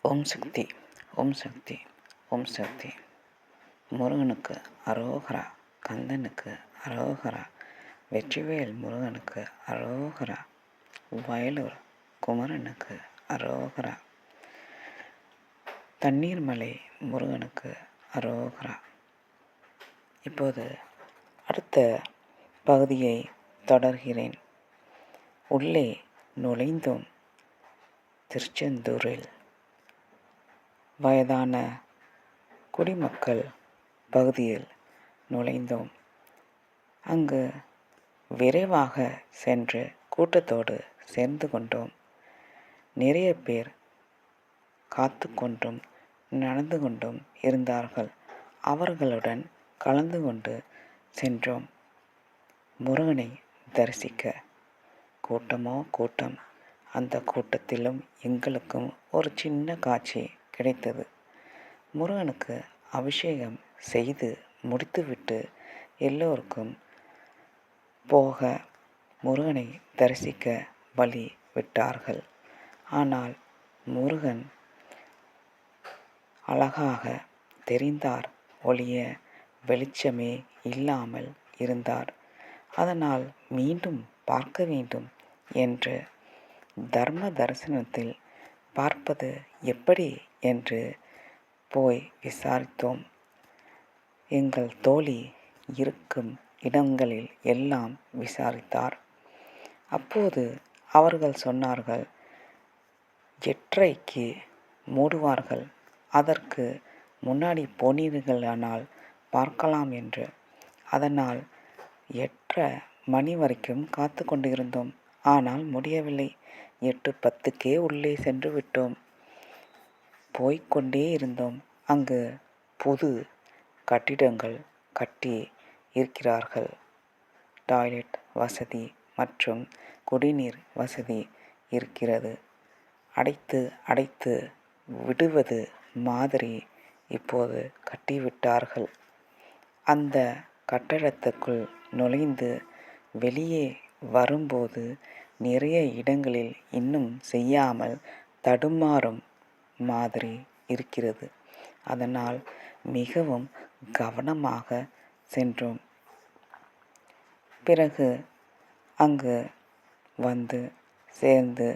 ஓம் சக்தி, ஓம் சக்தி, ஓம் சக்தி. முருகனுக்கு அரோகரா, கந்தனுக்கு அரோகரா, வெற்றிவேல் முருகனுக்கு அரோகரா, வயலூர் குமரனுக்கு அரோகரா, தண்ணீர்மலை முருகனுக்கு அரோகரா. இப்போது அடுத்த பகுதியை தொடர்கிறேன். உள்ளே நுழைந்தோம். திருச்செந்தூரில் வயதான குடிமக்கள் பகுதியில் நுழைந்தோம். அங்கு விரைவாக சென்று கூட்டத்தோடு சேர்ந்து கொண்டோம். நிறைய பேர் காத்து கொண்டும் நடந்து கொண்டும் இருந்தார்கள். அவர்களுடன் கலந்து கொண்டு சென்றோம். முருகனை தரிசிக்க கூட்டமோ கூட்டம். அந்த கூட்டத்திலும் எங்களுக்கும் ஒரு சின்ன காட்சி கிடைத்தது. முருகனுக்கு அபிஷேகம் செய்து முடித்துவிட்டு எல்லோருக்கும் போக முருகனை தரிசிக்க வழி விட்டார்கள். ஆனால் முருகன் அழகாக தெரிந்தார் ஒளிய வெளிச்சமே இல்லாமல் இருந்தார். அதனால் மீண்டும் பார்க்க வேண்டும் என்று தர்ம தரிசனத்தில் பார்ப்பது எப்படி என்று போய் விசாரித்தோம். எங்கள் தோழி இருக்கும் இடங்களில் எல்லாம் விசாரித்தார். அப்போது அவர்கள் சொன்னார்கள், 8:30க்கு மூடுவார்கள், அதற்கு முன்னாடி போனீர்களானால் பார்க்கலாம் என்று. அதனால் 8:30 மணி வரைக்கும் காத்து கொண்டிருந்தோம். ஆனால் முடியவில்லை. 8:10க்கே உள்ளே சென்று விட்டோம். போய்கொண்டே இருந்தோம். அங்கு புது கட்டிடங்கள் கட்டி இருக்கிறார்கள். டாய்லெட் வசதி மற்றும் குடிநீர் வசதி இருக்கிறது. அடைத்து விடுவது மாதிரி இப்போது கட்டிவிட்டார்கள். அந்த கட்டடத்துக்குள் நுழைந்து வெளியே வரும்போது நிறைய இடங்களில் இன்னும் செய்யாமல் தடுமாறும் மாதிரி இருக்கிறது. அதனால் மிகவும் கவனமாக சென்றோம். பிறகு அங்கு வந்து சேர்ந்து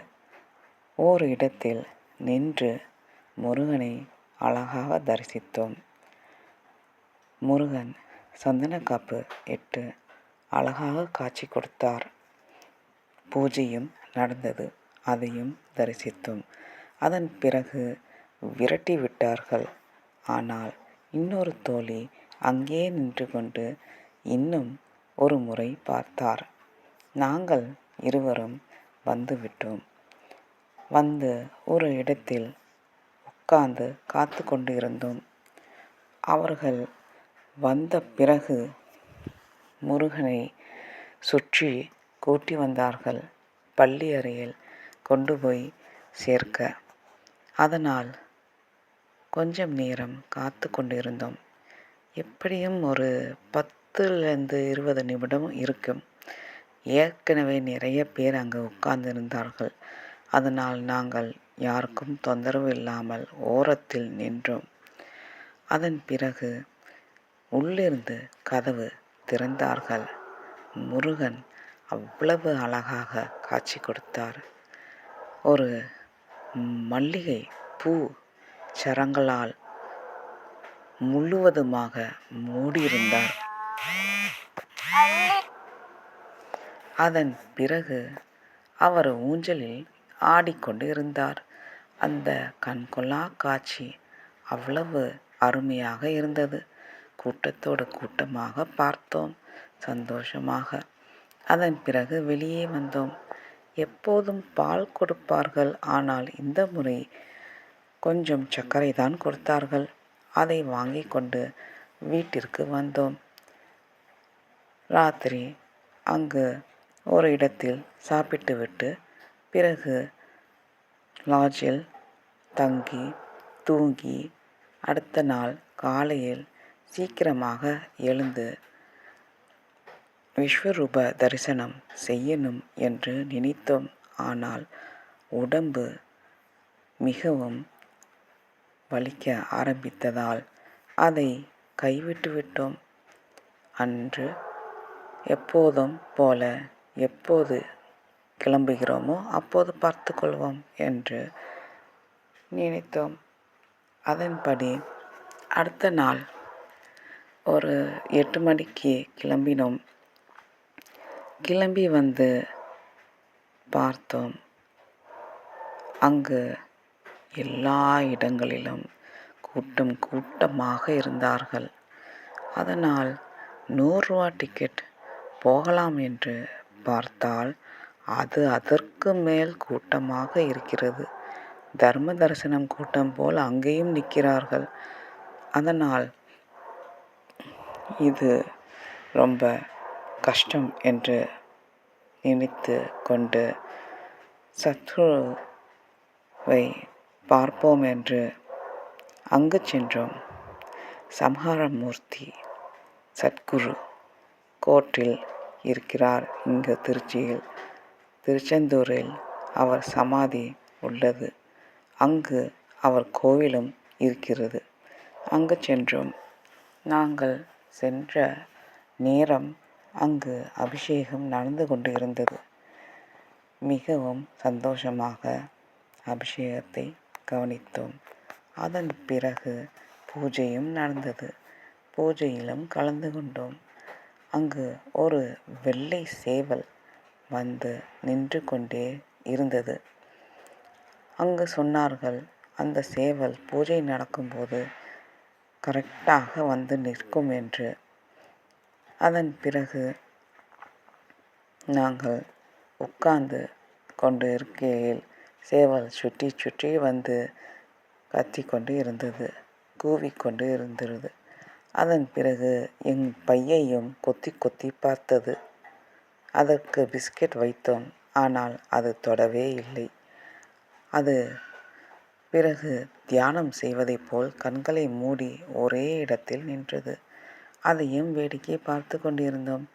ஓர் இடத்தில் நின்று முருகனை அழகாக தரிசித்தோம். முருகன் சந்தனக்காப்பு இட்டு அழகாக காட்சி கொடுத்தார். பூஜையும் நடந்தது. அதையும் தரிசித்தோம். அதன் பிறகு விரட்டி விட்டார்கள். ஆனால் இன்னொரு தோழி அங்கே நின்று கொண்டு இன்னும் ஒரு முறை பார்த்தார். நாங்கள் இருவரும் வந்துவிட்டோம். வந்து ஒரு இடத்தில் உட்கார்ந்து காத்து கொண்டு இருந்தோம். அவர்கள் வந்த பிறகு முருகனை சுற்றி கூட்டி வந்தார்கள். பள்ளி அறையில் கொண்டு போய் சேர்க்க. அதனால் கொஞ்சம் நேரம் காத்து கொண்டிருந்தோம். எப்படியும் ஒரு 10லேருந்து 20 நிமிடம் இருக்கும். ஏற்கனவே நிறைய பேர் அங்கு உட்கார்ந்திருந்தார்கள். அதனால் நாங்கள் யாருக்கும் தொந்தரவு இல்லாமல் ஓரத்தில் நின்றோம். அதன் பிறகு உள்ளிருந்து கதவு திறந்தார்கள். முருகன் அவ்வளவு அழகாக காட்சி கொடுத்தார். ஒரு மல்லிகை பூ சரங்களால் முழுவதுமாக மூடியிருந்தார். அதன் பிறகு அவர் ஊஞ்சலில் ஆடிக்கொண்டு இருந்தார். அந்த கண்கொள்ளா காட்சி அவ்வளவு அருமையாக இருந்தது. கூட்டத்தோடு கூட்டமாக பார்த்தோம், சந்தோஷமாக. அதன் பிறகு வெளியே வந்தோம். எப்போதும் பால் கொடுப்பார்கள். ஆனால் இந்த முறை கொஞ்சம் சர்க்கரை தான் கொடுத்தார்கள். அதை வாங்கி கொண்டு வீட்டிற்கு வந்தோம். ராத்திரி அங்கு ஒரு இடத்தில் சாப்பிட்டுவிட்டு பிறகு லாட்ஜில் தங்கி தூங்கி அடுத்த நாள் காலையில் சீக்கிரமாக எழுந்து விஸ்வரூப தரிசனம் செய்யணும் என்று நினைத்தோம். ஆனால் உடம்பு மிகவும் வலிக்க ஆரம்பித்ததால் அதை கைவிட்டு விட்டோம். அன்று எப்போதும் போல எப்போது கிளம்புகிறோமோ அப்போது பார்த்து கொள்வோம் என்று நினைத்தோம். அதன்படி அடுத்த நாள் ஒரு 8 மணிக்கு கிளம்பினோம். கிளம்பி வந்து பார்த்தோம். அங்கு எல்லா இடங்களிலும் கூட்டமாக இருந்தார்கள். அதனால் 100 ரூபா டிக்கெட் போகலாம் என்று பார்த்தால் அது அதற்கு மேல் கூட்டமாக இருக்கிறது. தர்ம தரிசனம் கூட்டம் போல் அங்கேயும் நிற்கிறார்கள். அதனால் இது ரொம்ப கஷ்டம் என்று நினைத்து கொண்டு சத்குருவை பார்ப்போம் என்று அங்கு சென்றோம். சம்ஹாரமூர்த்தி சத்குரு கோர்ட்டில் இருக்கிறார். இங்கு திருச்செந்தூரில் அவர் சமாதி உள்ளது. அங்கு அவர் கோவிலும் இருக்கிறது. அங்கு சென்றோம். நாங்கள் சென்ற நேரம் அங்கு அபிஷேகம் நடந்து கொண்டு இருந்தது. மிகவும் சந்தோஷமாக அபிஷேகத்தை கவனித்தோம். அதன் பிறகு பூஜையும் நடந்தது. பூஜையிலும் கலந்து கொண்டோம். அங்கு ஒரு வெள்ளை சேவல் வந்து நின்று கொண்டே இருந்தது. அங்கு சொன்னார்கள், அந்த சேவல் பூஜை நடக்கும்போது கரெக்டாக வந்து நிற்கும் என்று. அதன் பிறகு நாங்கள் உட்கார்ந்து கொண்டு இருக்கையில் சேவல் சுற்றி சுற்றி வந்து கத்திக்கொண்டு இருந்தது, கூவிக்கொண்டு இருந்தது. அதன் பிறகு என் பையையும் கொத்தி கொத்தி பார்த்தது. அதற்கு பிஸ்கெட் வைத்தோம். ஆனால் அது தொடவே இல்லை. அது பிறகு தியானம் செய்வதைப் போல் கண்களை மூடி ஒரே இடத்தில் நின்றது. அதையும் வேடிக்கை பார்த்து கொண்டிருந்தோம்.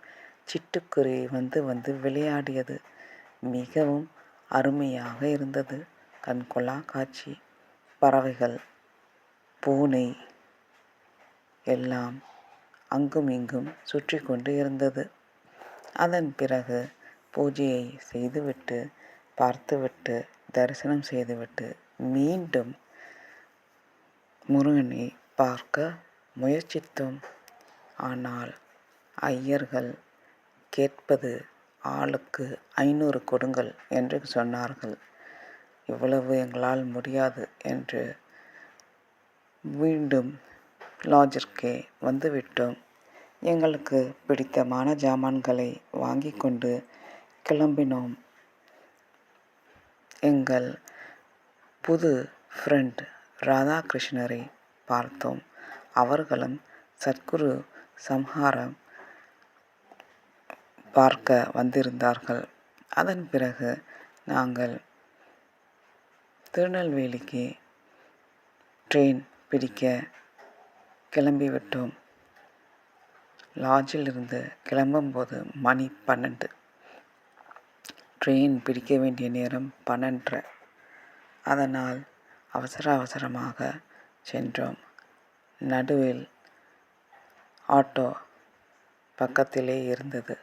சிட்டுக்குருவி வந்து வந்து விளையாடியது. மிகவும் அருமையாக இருந்தது. கண்கொள்ளா காட்சி. பறவைகள், பூனை எல்லாம் அங்கும் இங்கும் சுற்றி கொண்டு இருந்தது. அதன் பிறகு பூஜையை செய்துவிட்டு பார்த்துவிட்டு தரிசனம் செய்துவிட்டு மீண்டும் முருகனை பார்க்க முயற்சித்தோம். ஆனால் ஐயர்கள் கேட்பது ஆளுக்கு 500 கொடுங்கள் என்று சொன்னார்கள். இவ்வளவு எங்களால் முடியாது என்று மீண்டும் லாட்ஜிற்கே வந்துவிட்டோம். எங்களுக்கு பிடித்தமான ஜாமான்களை வாங்கி கொண்டு கிளம்பினோம். எங்கள் புது ஃப்ரெண்ட் ராதாகிருஷ்ணரை பார்த்தோம். அவர்களும் சத்குரு சம்ஹாரம் பார்க்க வந்திருந்தார்கள். அதன் பிறகு நாங்கள் திருநெல்வேலிக்கு ட்ரெயின் பிடிக்க கிளம்பிவிட்டோம். லாட்ஜில் இருந்து கிளம்பும்போது மணி 12. ட்ரெயின் பிடிக்க வேண்டிய நேரம் 12:30. அதனால் அவசரமாக சென்றோம். நடுவில் ஆட்டோ பக்கத்திலே இருந்தது.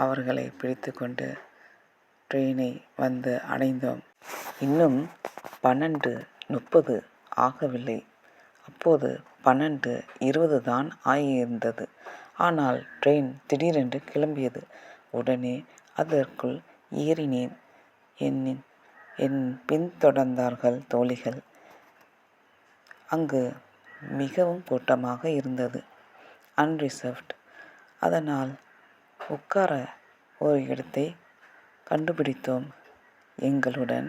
அவர்களை பிடித்து கொண்டு ட்ரெயினை வந்து அடைந்தோம். இன்னும் 12:30 ஆகவில்லை. அப்போது 12:20 தான் ஆகியிருந்தது. ஆனால் ட்ரெயின் திடீரென்று கிளம்பியது. உடனே அதற்குள் ஏறினேன். என் பின்தொடர்ந்தார்கள் தோழிகள். அங்கு மிகவும் கூட்டமாக இருந்தது. அன்ரிசர்வ்ட். அதனால் உட்கார ஒரு இடத்தை கண்டுபிடித்தோம். எங்களுடன்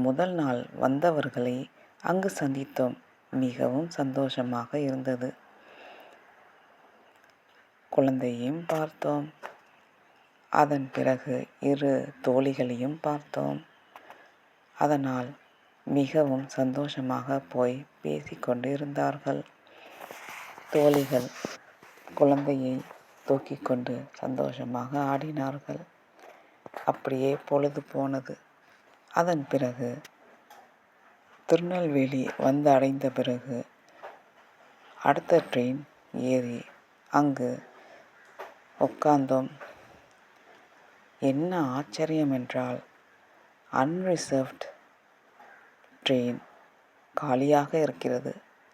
முதல் நாள் வந்தவர்களை அங்கு சந்தித்தோம். மிகவும் சந்தோஷமாக இருந்தது. குழந்தையையும் பார்த்தோம். அதன் பிறகு 2 தோழிகளையும் பார்த்தோம். அதனால் மிகவும் சந்தோஷமாக போய் பேசிக்கொண்டு இருந்தார்கள். தோழிகள் குழந்தையை தூக்கிக் கொண்டு சந்தோஷமாக ஆடினார்கள். அப்படியே பொழுது போனது. அதன் பிறகு திருநெல்வேலி வந்து அடைந்த பிறகு அடுத்த ட்ரெயின் ஏறி அங்கு உட்கார்ந்தோம். என்ன ஆச்சரியம் என்றால் அன்ரிசர்வ்ட் ட்ரெயின் காலியாக இருக்கிறது.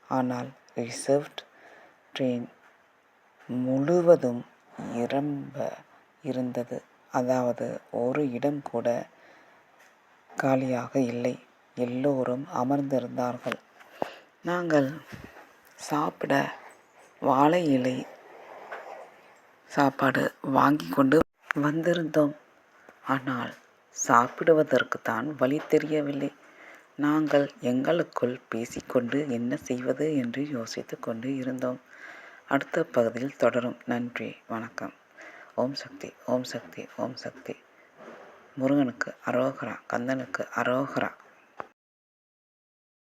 ஆனால் ரிசர்வ்ட் ட்ரெயின் முழுவதும் நிரம்ப இருந்தது. அதாவது ஒரு இடம் கூட காலியாக இல்லை. எல்லோரும் அமர்ந்திருந்தார்கள். நாங்கள் சாப்பிட வாழை இலை சாப்பாடு வாங்கி கொண்டு வந்திருந்தோம். ஆனால் சாப்பிடுவதற்குத்தான் வழி தெரியவில்லை. நாங்கள் எங்களுக்குள் பேசிக்கொண்டு என்ன செய்வது என்று யோசித்து கொண்டு இருந்தோம். அடுத்த பகுதியில் தொடரும். நன்றி, வணக்கம். ஓம் சக்தி, ஓம் சக்தி, ஓம் சக்தி. முருகனுக்கு அரோகரா, கந்தனுக்கு அரோகரா.